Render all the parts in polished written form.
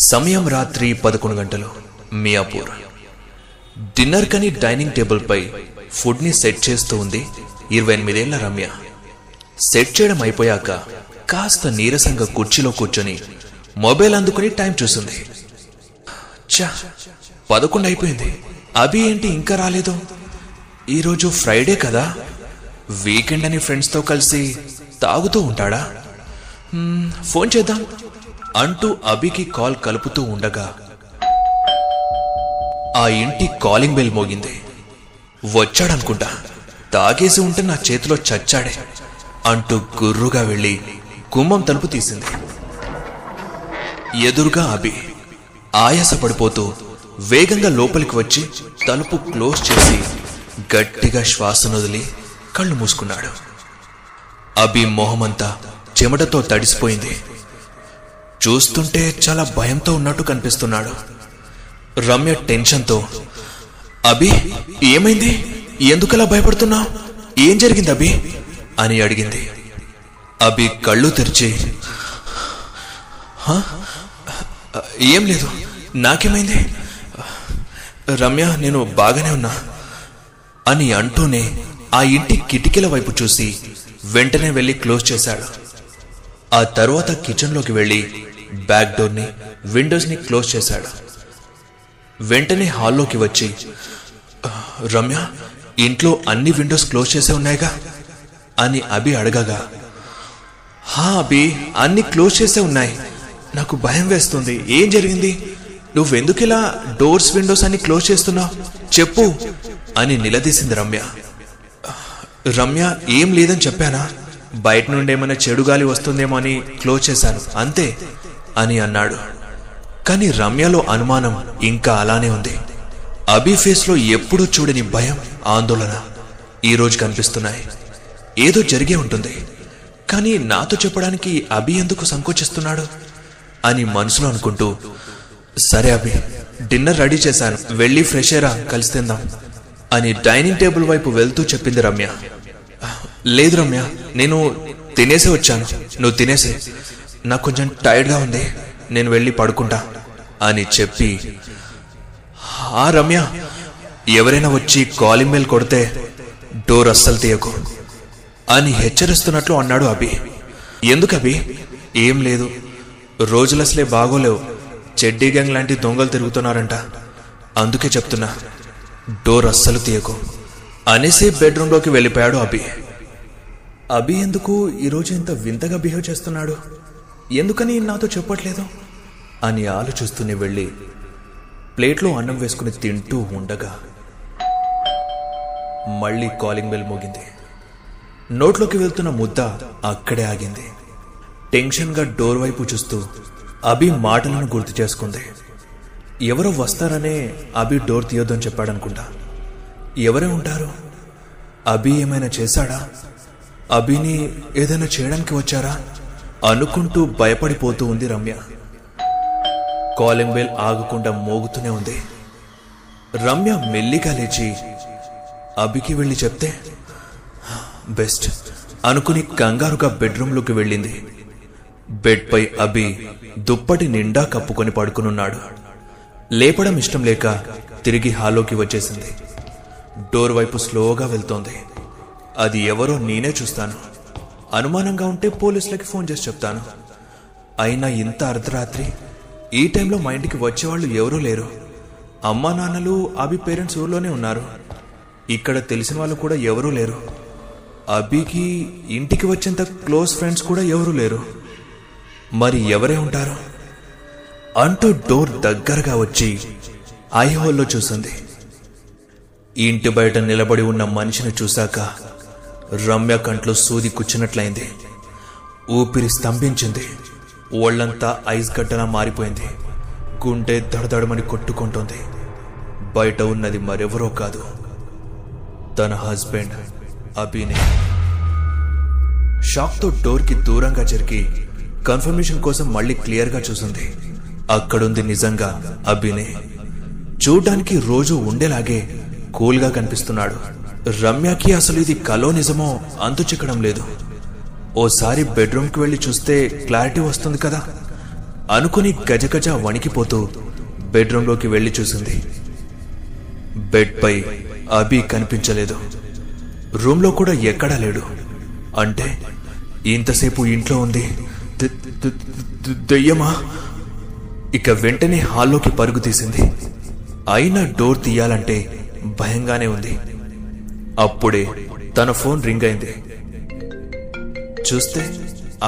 సమయం రాత్రి 11 గంటలు. మియాపూర్. డిన్నర్ కని డైనింగ్ టేబుల్ పై ఫుడ్ ని సెట్ చేస్తూ ఉంది 28 ఏళ్ల రమ్య. సెట్ చేయడం అయిపోయాక కాస్త నీరసంగా కుర్చీలో కూర్చొని మొబైల్ అందుకుని టైం చూసింది. 11 అయిపోయింది. అభి ఏంటి ఇంకా రాలేదు? ఈరోజు ఫ్రైడే కదా, వీకెండ్ అని ఫ్రెండ్స్ తో కలిసి తాగుతూ ఉంటాడా? ఫోన్ చేద్దాం అంటూ అభికి కాల్ కలుపుతూ ఉండగా ఆ ఇంటి కాలింగ్ బెల్ మోగింది. వచ్చాడనుకుంటా, తాగేసి ఉంటే నా చేతిలో చచ్చాడే అంటూ గుర్రుగా వెళ్లి గుమ్మం తలుపు తీసింది. ఎదురుగా అభి ఆయాసపడిపోతూ వేగంగా లోపలికి వచ్చి తలుపు క్లోజ్ చేసి గట్టిగా శ్వాస వదిలి కళ్ళు మూసుకున్నాడు. అభి మొహమంతా చెమటతో తడిసిపోయింది. చూస్తుంటే చాలా భయంతో ఉన్నట్టు కనిపిస్తున్నాడు. రమ్య టెన్షన్తో, అభి ఏమైంది? ఎందుకలా భయపడుతున్నావు? ఏం జరిగింది అభి అని అడిగింది. అభి కళ్ళు తెరిచి, ఏం లేదు, నాకేమైంది రమ్య, నేను బాగానే ఉన్నా అని అంటూనే ఆ ఇంటి కిటికీల వైపు చూసి వెంటనే వెళ్లి క్లోజ్ చేశాడు. ఆ తరువాత కిచెన్లోకి వెళ్లి బ్యాక్ డోర్ ని, విండోస్ ని క్లోజ్ చేశాడు. వెంటనే హాల్లోకి వచ్చి, రమ్య, ఇంట్లో అన్ని విండోస్ క్లోజ్ చేసే ఉన్నాయిగా అని అభి అడగగా, హా అభి, అన్ని క్లోజ్ చేసే ఉన్నాయి. నాకు భయం వేస్తుంది. ఏం జరిగింది? నువ్వెందుకు ఇలా డోర్స్ విండోస్ అన్ని క్లోజ్ చేస్తున్నావు? చెప్పు అని నిలదీసింది రమ్య. రమ్య, ఏం లేదని చెప్పానా? బయట నుండి ఏమైనా చెడు గాలి వస్తుందేమో అని క్లోజ్ చేశాను అంతే అని అన్నాడు. కానీ రమ్యలో అనుమానం ఇంకా అలానే ఉంది. అభి ఫేస్ లో ఎప్పుడూ చూడని భయం, ఆందోళన ఈరోజు కనిపిస్తున్నాయి. ఏదో జరిగే ఉంటుంది, కానీ నాతో చెప్పడానికి అభి ఎందుకు సంకోచిస్తున్నాడు అని మనసులో అనుకుంటూ, సరే అభి, డిన్నర్ రెడీ చేశాను, వెళ్ళి ఫ్రెష్ అయ్యరా, కలిసి తిందాం అని డైనింగ్ టేబుల్ వైపు వెళ్తూ చెప్పింది రమ్య. లేదు రమ్య, నేను తినేసే వచ్చాను, నువ్వు తినేసే, నాకు కొంచెం టైర్డ్గా ఉంది, నేను వెళ్ళి పడుకుంటా అని చెప్పి, ఆ రమ్య, ఎవరైనా వచ్చి కాలింగ్ బెల్ కొడితే డోర్ అస్సలు తీయకు అని హెచ్చరిస్తున్నట్లు అన్నాడు అభి. ఎందుకు అభి? ఏం లేదు, రోజులసలే బాగోలేవు, చెడ్డీ గ్యాంగ్ లాంటి దొంగలు తిరుగుతున్నారంట, అందుకే చెప్తున్నా, డోర్ అస్సలు తీయకు అనేసి బెడ్రూమ్లోకి వెళ్ళిపోయాడు అభి. అభి ఎందుకు ఈరోజు ఇంత వింతగా బిహేవ్ చేస్తున్నాడు? ఎందుకని నాతో చెప్పట్లేదు అని ఆలోచిస్తూనే వెళ్ళి ప్లేట్లో అన్నం వేసుకుని తింటూ ఉండగా మళ్ళీ కాలింగ్ బెల్ మోగింది. నోట్లోకి వెళ్తున్న ముద్ద అక్కడే ఆగింది. టెన్షన్గా డోర్ వైపు చూస్తూ అభి మాటలను గుర్తు చేసుకుంది. ఎవరో వస్తారనే అభి డోర్ తీయొద్దని చెప్పాడనుకుంటా. ఎవరే ఉంటారు? అభి ఏమైనా చేశాడా? అభిని ఏదైనా చేయడానికి వచ్చారా అనుకుంటూ భయపడిపోతూ ఉంది రమ్య. కాలింగ్ బెల్ ఆగకుండా మోగుతూనే ఉంది. రమ్య మెల్లిగా లేచి అభికి వెళ్ళి చెప్తే బెస్ట్ అనుకుని కంగారుగా బెడ్రూమ్లోకి వెళ్ళింది. బెడ్ పై అభి దుప్పటి నిండా కప్పుకొని పడుకునున్నాడు. లేపడం ఇష్టం లేక తిరిగి హాల్లోకి వచ్చేసింది. డోర్ వైపు స్లోగా వెళ్తోంది. అది ఎవరో నేనే చూస్తాను, అనుమానంగా ఉంటే పోలీసులకి ఫోన్ చేసి చెప్తాను. అయినా ఇంత అర్ధరాత్రి ఈ టైంలో మా ఇంటికి వచ్చేవాళ్ళు ఎవరూ లేరు. అమ్మా నాన్నలు అభి పేరెంట్స్ ఊర్లోనే ఉన్నారు. ఇక్కడ తెలిసిన వాళ్ళు కూడా ఎవరూ లేరు. అభికి ఇంటికి వచ్చేంత క్లోజ్ ఫ్రెండ్స్ కూడా ఎవరూ లేరు. మరి ఎవరే ఉంటారు అంటూ డోర్ దగ్గరగా వచ్చి ఐ హోల్లో చూసింది. ఇంటి బయట నిలబడి ఉన్న మనిషిని చూశాక రమ్య కంట్లో సూది కూర్చున్నట్లయింది. ఊపిరి స్తంభించింది. ఒళ్లంతా ఐస్ గడ్డలా మారిపోయింది. గుండె దడదడమని కొట్టుకుంటోంది. బయట ఉన్నది మరెవరో కాదు, తన హస్బెండ్ అభినే. షాక్తో డోర్కి దూరంగా జరిగి కన్ఫర్మేషన్ కోసం మళ్ళీ క్లియర్గా చూసింది. అక్కడుంది నిజంగా అభినే. చూడ్డానికి రోజు ఉండేలాగే కూల్గా కనిపిస్తున్నాడు. రమ్యకి అసలు ఇది కలో నిజమో అంతు చిక్కడం లేదు. ఓసారి బెడ్రూమ్కి వెళ్ళి చూస్తే క్లారిటీ వస్తుంది కదా. అనుకుని గజగజ వణికిపోతూ బెడ్రూంలోకి వెళ్లి చూసింది. బెడ్ పై అభి కనిపించలేదు. రూంలో కూడా ఎక్కడా లేడు. అంటే ఇంతసేపు ఇంట్లో ఉంది దెయ్యమా? ఇక వెంటనే హాల్లోకి పరుగు తీసింది. అయినా డోర్ తీయాలంటే భయంగానే ఉంది. అప్పుడే తన ఫోన్ రింగ్ అయింది. చూస్తే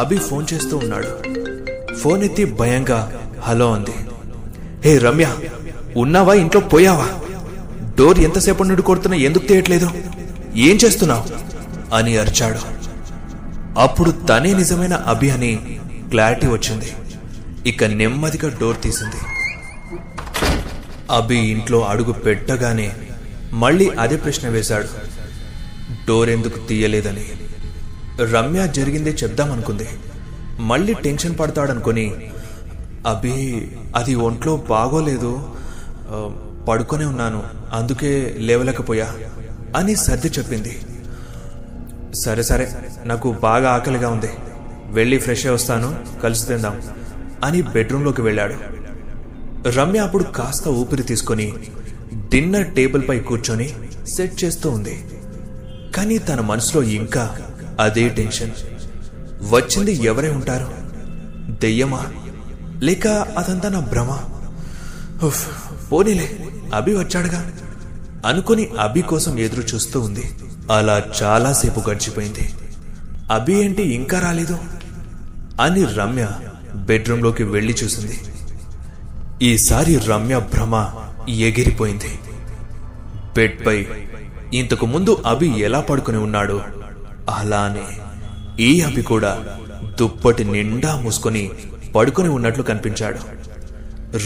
అభి ఫోన్ చేస్తూ ఉన్నాడు. ఫోన్ ఎత్తి భయంగా హలో అంది. హే రమ్య, ఉన్నావా? ఇంట్లో పోయావా? డోర్ ఎంతసేపటి నుండి కొడుతున్నా ఎందుకు తీయట్లేదు? ఏం చేస్తున్నావు అని అరిచాడు. అప్పుడు తనే నిజమైన అభి అని క్లారిటీ వచ్చింది. ఇక నెమ్మదిగా డోర్ తీసింది. అభి ఇంట్లో అడుగు పెట్టగానే మళ్ళీ అదే ప్రశ్న వేశాడు, డోర్ ఎందుకు తీయలేదని. రమ్య జరిగిందే చెప్దామనుకుంది. మళ్ళీ టెన్షన్ పడతాడనుకొని, అభి అది ఒంట్లో బాగోలేదు, పడుకొనే ఉన్నాను, అందుకే లేవలేకపోయా అని సర్ది చెప్పింది. సరే సరే, నాకు బాగా ఆకలిగా ఉంది, వెళ్ళి ఫ్రెష్ అయి వస్తాను, కలిసి తిందాం అని బెడ్రూంలోకి వెళ్ళాడు. రమ్య అప్పుడు కాస్త ఊపిరి తీసుకొని డిన్నర్ టేబుల్ పై కూర్చొని సెట్ చేస్తూ ఉంది. కానీ తన మనసులో ఇంకా అదే టెన్షన్. వచ్చింది ఎవరై ఉంటారు? దెయ్యమా? లేక అదంతా నా భ్రమ? పోనీలే, అభి వచ్చాడుగా అనుకుని అభి కోసం ఎదురు చూస్తూ ఉంది. అలా చాలాసేపు గడిచిపోయింది. అభి ఏంటి ఇంకా రాలేదు అని రమ్య బెడ్రూంలోకి వెళ్లి చూసింది. ఈసారి రమ్య భ్రమ ఎగిరిపోయింది. బెడ్ పై ఇంతకు ముందు అభి ఎలా పడుకుని ఉన్నాడో అలానే ఈ అభి కూడా దుప్పటి నిండా మూసుకొని పడుకొని ఉన్నట్లు కనిపించాడు.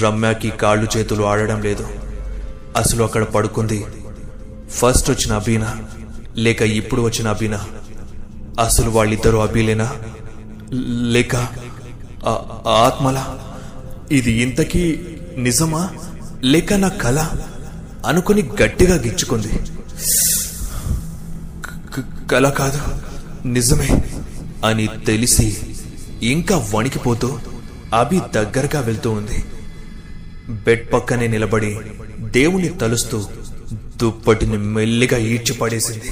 రమ్యకి కాళ్ళు చేతులు ఆడడం లేదు. అసలు అక్కడ పడుకుంది ఫస్ట్ వచ్చిన అభినా లేక ఇప్పుడు వచ్చిన అభినా? అసలు వాళ్ళిద్దరూ అభిలేనా లేక ఆత్మలా? ఇది ఇంతకీ నిజమా లేక నా కల అనుకుని గట్టిగా గిచ్చుకుంది. కల కాదు, నిజమే అని తెలిసి ఇంకా వణికిపోతూ అభి దగ్గరగా వెళ్తూ ఉంది. బెడ్ పక్కనే నిలబడి దేవుని తలుస్తూ దుప్పటిని మెల్లిగా ఈడ్చి పడేసింది.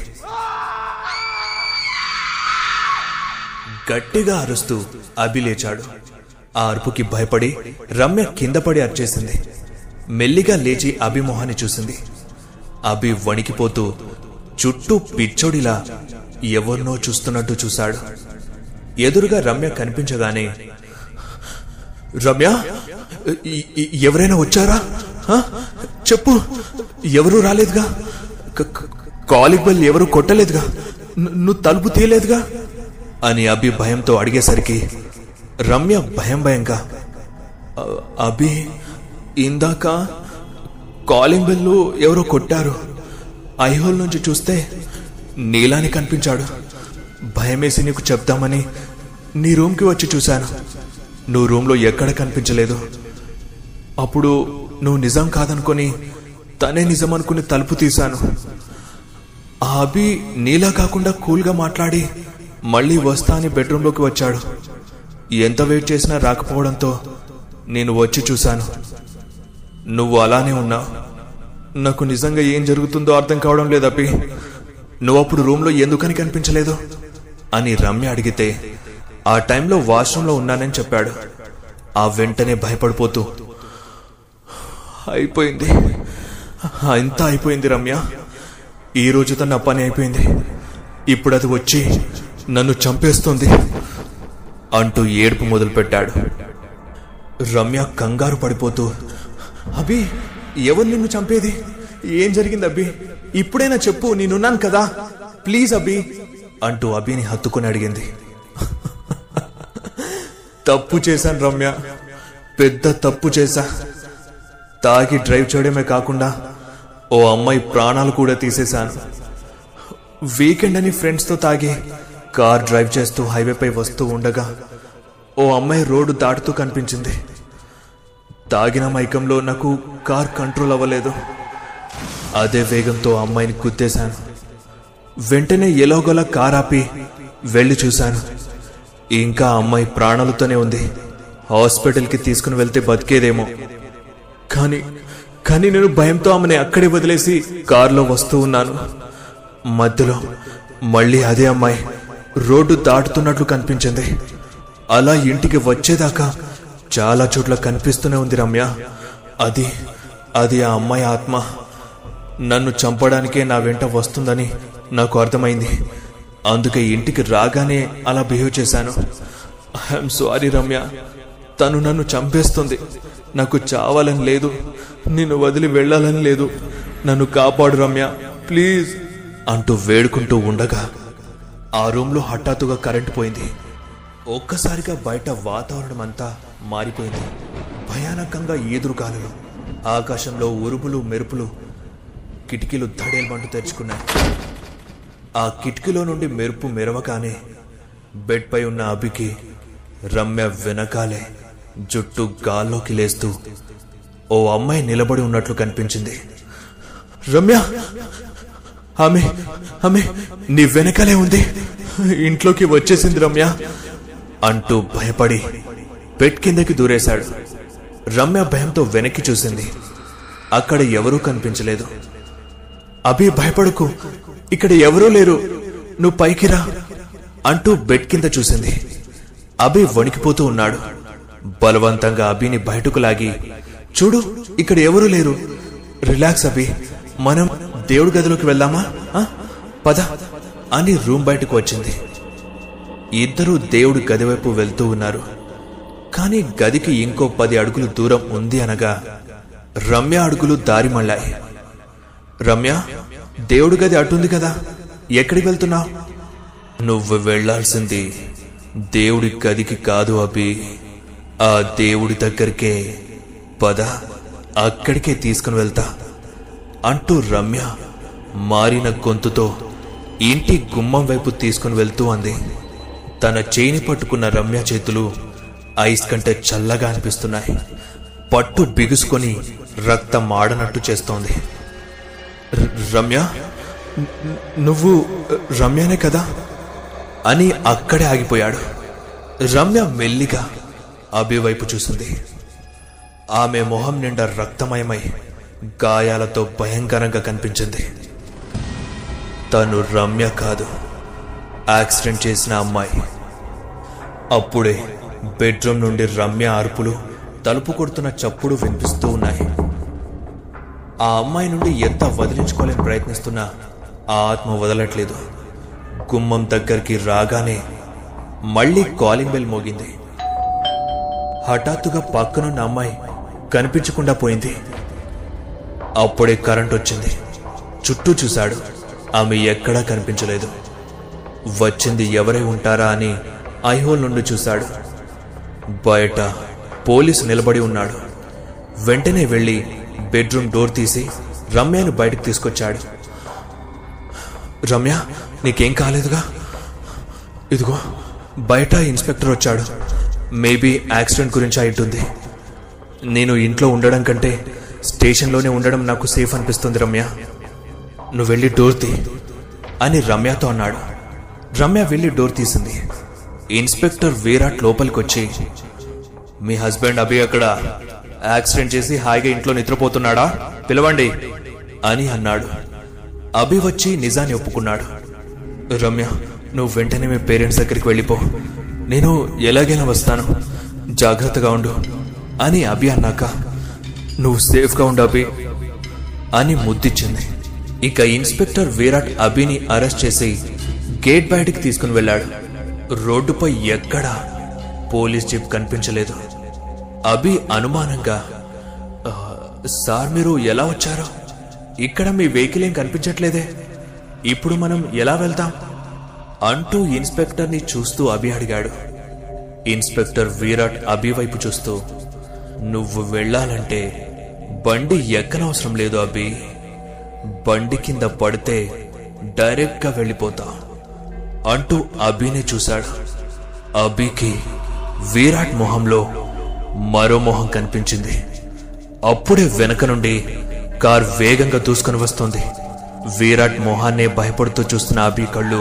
గట్టిగా అరుస్తూ అభి లేచాడు. ఆ అరుపుకి భయపడి రమ్య కింద పడి అరిచేసింది. మెల్లిగా లేచి అభి మొహాన్ని చూసింది. అభి వణికిపోతూ చుట్టూ పిచ్చోడిలా ఎవరినో చూస్తున్నట్టు చూశాడు. ఎదురుగా రమ్య కనిపించగానే, రమ్య, ఎవరైనా వచ్చారా? చెప్పు, ఎవరూ రాలేదుగా, కాలింగ్ బెల్ ఎవరూ కొట్టలేదుగా, నువ్వు తలుపు తీయలేదుగా అని అభి భయంతో అడిగేసరికి రమ్య భయంగా, అభి, ఇందాక కాలింగ్ బెల్ ఎవరో కొట్టారు, ఐహోల్ నుంచి చూస్తే నీలాని కనిపించాడు, భయమేసి నీకు చెప్దామని నీ రూమ్కి వచ్చి చూశాను, నువ్వు రూమ్లో ఎక్కడ కనిపించలేదు. అప్పుడు నువ్వు నిజం కాదనుకొని తనే నిజం అనుకుని తలుపు తీశాను. ఆ అభి నీలా కాకుండా కూల్గా మాట్లాడి మళ్ళీ వస్తా అని బెడ్రూమ్లోకి వచ్చాడు. ఎంత వెయిట్ చేసినా రాకపోవడంతో నేను వచ్చి చూశాను. నువ్వు అలానే ఉన్నావు. నాకు నిజంగా ఏం జరుగుతుందో అర్థం కావడం లేదు అభి. నువ్వు అప్పుడు రూమ్లో ఎందుకని కనిపించలేదు అని రమ్య అడిగితే ఆ టైంలో వాష్రూమ్లో ఉన్నానని చెప్పాడు. ఆ వెంటనే భయపడిపోతూ, అయిపోయింది, అంతా అయిపోయింది రమ్య, ఈ రోజుతో నా పని అయిపోయింది, ఇప్పుడు అది వచ్చి నన్ను చంపేస్తుంది అంటూ ఏడుపు మొదలుపెట్టాడు. రమ్య కంగారు పడిపోతూ, అభి, ఎవరు నిన్ను చంపేది? ఏం జరిగింది అభి? ఇప్పుడైనా చెప్పు, నేనున్నాను కదా, ప్లీజ్ అభి అంటూ అభిని హత్తుకుని అడిగింది. తప్పు చేశాను రమ్య, పెద్ద తప్పు చేశా. తాగి డ్రైవ్ చేయడమే కాకుండా ఓ అమ్మాయి ప్రాణాలు కూడా తీసేశాను. వీకెండ్ అని ఫ్రెండ్స్తో తాగి కార్ డ్రైవ్ చేస్తూ హైవేపై వస్తూ ఉండగా ఓ అమ్మాయి రోడ్డు దాటుతూ కనిపించింది. తాగిన మైకంలో నాకు కార్ కంట్రోల్ అవ్వలేదు. అదే వేగంతో అమ్మాయిని గుద్దేశాను. వెంటనే ఎలాగోలా కార్ ఆపి వెళ్లి చూశాను. ఇంకా అమ్మాయి ప్రాణాలతోనే ఉంది. హాస్పిటల్కి తీసుకుని వెళ్తే బతికేదేమో. కానీ కానీ నేను భయంతో ఆమెని అక్కడే వదిలేసి కారులో వస్తూ ఉన్నాను. మధ్యలో మళ్ళీ అదే అమ్మాయి రోడ్డు దాటుతున్నట్లు కనిపించింది. అలా ఇంటికి వచ్చేదాకా చాలా చోట్ల కనిపిస్తూనే ఉంది రమ్య. అది ఆ అమ్మాయి ఆత్మ. నన్ను చంపడానికే నా వెంట వస్తుందని నాకు అర్థమైంది. అందుకే ఇంటికి రాగానే అలా బిహేవ్ చేశాను. I'm sorry Ramya. తను నన్ను చంపేస్తుంది. నాకు చావాలని లేదు, నిన్ను వదిలి వెళ్ళాలని లేదు. నన్ను కాపాడు రమ్య, ప్లీజ్ అంటూ వేడుకుంటూ ఉండగా ఆ రూమ్లో హఠాత్తుగా కరెంటు పోయింది. ఒక్కసారిగా బయట వాతావరణం అంతా మారిపోయింది. భయానకంగా ఈదురుగాలులు, ఆకాశంలో ఉరుములు మెరుపులు. కిటికీలు ధడేల్మంటూ తెరుచుకున్నాయి. ఆ కిటికీలో నుండి మెరుపు మెరవగానే బెడ్ పై ఉన్న అభికి రమ్య వెనకాలే జుట్టు గాల్లోకి లేస్తూ ఓ అమ్మాయి నిలబడి ఉన్నట్లు కనిపించింది. రమ్య, ఆమె నీ వెనకాలే ఉంది, ఇంట్లోకి వచ్చేసింది రమ్య అంటూ భయపడి బెడ్ కిందకి దూరేశాడు. రమ్య భయంతో వెనక్కి చూసింది. అక్కడ ఎవరూ కనిపించలేదు. అభి, భయపడకు, ఇక్కడ ఎవరూ లేరు, నువ్వు పైకి రా అంటూ బెడ్ కింద చూసింది. అభి వణికిపోతూ ఉన్నాడు. బలవంతంగా అభిని బయటకు లాగి, చూడు ఇక్కడ ఎవరూ లేరు, రిలాక్స్ అభి, మనం దేవుడి గదిలోకి వెళ్దామా, పద అని రూమ్ బయటకు వచ్చింది. ఇద్దరూ దేవుడి గది వైపు వెళ్తూ ఉన్నారు. కానీ గదికి ఇంకో 10 అడుగులు దూరం ఉంది అనగా రమ్య అడుగులు దారి మళ్ళాయి. రమ్య, దేవుడి గది అటుంది కదా, ఎక్కడికి వెళ్తున్నావు? నువ్వు వెళ్లాల్సింది దేవుడి గదికి కాదు అభి, ఆ దేవుడి దగ్గరికే, పద అక్కడికే తీసుకుని వెళ్తా అంటూ రమ్య మారిన గొంతుతో ఇంటి గుమ్మం వైపు తీసుకుని వెళ్తూ అంది. తన చేయిని పట్టుకున్న రమ్య చేతులు ఐస్ కంటే చల్లగా అనిపిస్తున్నాయి. పట్టు బిగుసుకొని రక్తం ఆడనట్టు చేస్తోంది. రమ్య, నువ్వు రమ్యనే కదా అని అక్కడే ఆగిపోయాడు. రమ్య మెల్లిగా అభి వైపు చూసింది. ఆమె మొహం నిండా రక్తమయమై గాయాలతో భయంకరంగా కనిపించింది. తను రమ్య కాదు, యాక్సిడెంట్ చేసిన అమ్మాయి. అప్పుడే బెడ్రూమ్ నుండి రమ్య అరుపులు, తలుపు కొడుతున్న చప్పుడు వినిపిస్తూ ఉన్నాయి. ఆ అమ్మాయి నుండి ఎంత వదిలించుకోలేని ప్రయత్నిస్తున్నా ఆ ఆత్మ వదలట్లేదు. గుమ్మం దగ్గరికి రాగానే మళ్లీ కాలింగ్ బెల్ మోగింది. హఠాత్తుగా పక్కనున్న అమ్మాయి కనిపించకుండా పోయింది. అప్పుడే కరెంట్ వచ్చింది. చుట్టూ చూశాడు, ఆమె ఎక్కడా కనిపించలేదు. వచ్చింది ఎవరై ఉంటారా అని ఐహోల్ నుండి చూశాడు. బయట పోలీసు నిలబడి ఉన్నాడు. వెంటనే వెళ్లి బెడ్రూమ్ డోర్ తీసి రమ్యను బయటకు తీసుకొచ్చాడు. రమ్య, నీకేం కాలేదుగా? ఇదిగో బయట ఇన్స్పెక్టర్ వచ్చాడు. మేబీ యాక్సిడెంట్ గురించి అయింటుంది. నేను ఇంట్లో ఉండడం కంటే స్టేషన్లోనే ఉండడం నాకు సేఫ్ అనిపిస్తుంది రమ్య, నువ్వు వెళ్ళి డోర్ తీ అని రమ్యతో అన్నాడు. రమ్య వెళ్ళి డోర్ తీసింది. ఇన్స్పెక్టర్ విరాట్ లోపలికొచ్చి, మీ హస్బెండ్ అభి అక్కడ యాక్సిడెంట్ చేసి హాయిగా ఇంట్లో నిద్రపోతున్నాడా, పిలవండి అని అన్నాడు. అభి వచ్చి నిజాన్ని ఒప్పుకున్నాడు. రమ్య, నువ్వు వెంటనే మీ పేరెంట్స్ దగ్గరికి వెళ్ళిపో, నేను ఎలాగైనా వస్తాను, జాగ్రత్తగా ఉండు అని అభి అన్నాక, నువ్వు సేఫ్గా ఉండు అభి అని ముద్దిచ్చింది. ఇక ఇన్స్పెక్టర్ విరాట్ అభిని అరెస్ట్ చేసి గేట్ బయటికి తీసుకుని వెళ్ళాడు. రోడ్డుపై ఎక్కడా పోలీస్ జీప్ కనిపించలేదు. అభి అనుమానంగా, సార్ మీరు ఎలా వచ్చారో, ఇక్కడ మీ వెహికల్ ఏం కనిపించట్లేదే, ఇప్పుడు మనం ఎలా వెళ్తాం అంటూ ఇన్స్పెక్టర్ని చూస్తూ అభి అడిగాడు. ఇన్స్పెక్టర్ విరాట్ అభి వైపు చూస్తూ, నువ్వు వెళ్ళాలంటే బండి ఎక్కనవసరం లేదు అభి, బండి కింద పడితే డైరెక్ట్ గా వెళ్ళిపోతా అంటూ అభినే చూశాడు. అభికి విరాట్ మొహంలో మరో మొహం కనిపించింది. అప్పుడే వెనక నుండి కార్ వేగంగా దూసుకొని వస్తుంది. విరాట్ మొహాన్నే భయపడుతూ చూస్తున్న అభి కళ్ళు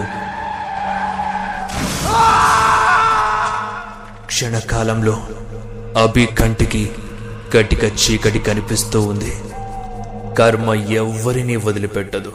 క్షణకాలంలో అభి కంటికి కటిక చీకటి కనిపిస్తూ ఉంది. కర్మ ఎవ్వరినీ వదిలిపెట్టదు.